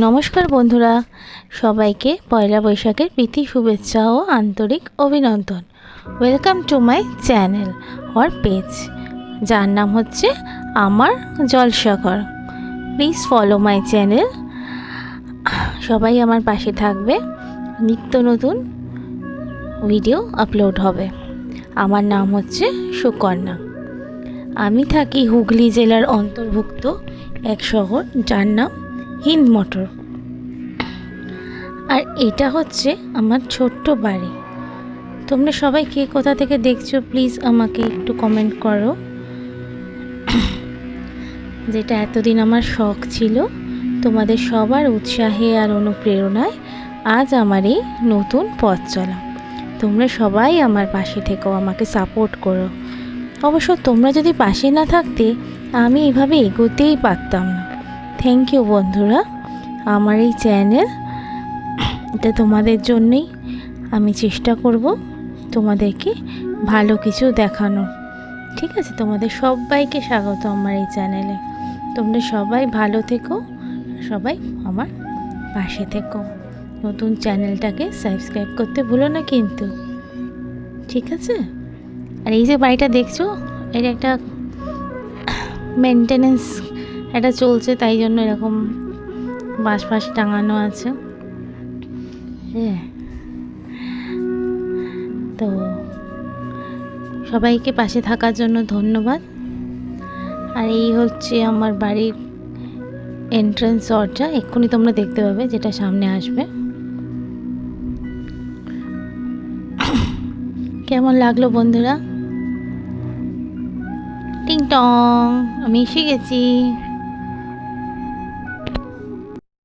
নমস্কার বন্ধুরা, সবাইকে পয়লা বৈশাখের প্রীতি শুভেচ্ছা ও আন্তরিক অভিনন্দন। Welcome to my channel or page, যার নাম হচ্ছে আমার Jalsaghar. Please follow my channel. সবাই আমার পাশে থাকবে, নিত্য নতুন ভিডিও আপলোড হবে। আমার নাম হচ্ছে সুকন্যা। আমি থাকি হুগলি জেলার অন্তর্ভুক্ত এক শহর, যার নাম হিন্দমটর। আর এটা হচ্ছে আমার ছোট্ট বাড়ি। তোমরা সবাই কে কোথা থেকে দেখছো প্লিজ আমাকে একটু কমেন্ট করো। যেটা এতদিন আমার শখ ছিল, তোমাদের সবার উৎসাহে আর অনুপ্রেরণায় আজ আমার এই নতুন পথ চলা। তোমরা সবাই আমার পাশে থেকো, আমাকে সাপোর্ট করো। অবশ্য তোমরা যদি পাশে না থাকতে আমি এভাবে এগোতেই পারতাম না। থ্যাংক ইউ বন্ধুরা। আমার এই চ্যানেল, এটা তোমাদের জন্যই। আমি চেষ্টা করব তোমাদেরকে ভালো কিছু দেখানো। ঠিক আছে, তোমাদের সবাইকে স্বাগত আমার এই চ্যানেলে। তোমরা সবাই ভালো থেকো, সবাই আমার পাশে থেকো। নতুন চ্যানেলটাকে সাবস্ক্রাইব করতে ভুলো না কিন্তু, ঠিক আছে? আর এই যে বাড়িটা দেখছো, এর একটা মেনটেনেন্স এটা চলছে, তাই জন্য এরকম বাঁশ ফাঁস টাঙানো আছে। হ্যাঁ, তো সবাইকে পাশে থাকার জন্য ধন্যবাদ। আর এই হচ্ছে আমার বাড়ির এন্ট্রান্স দরজা, এক্ষুনি তোমরা দেখতে পাবে যেটা সামনে আসবে। কেমন লাগলো বন্ধুরা? টিং টং, আমি এসে গেছি।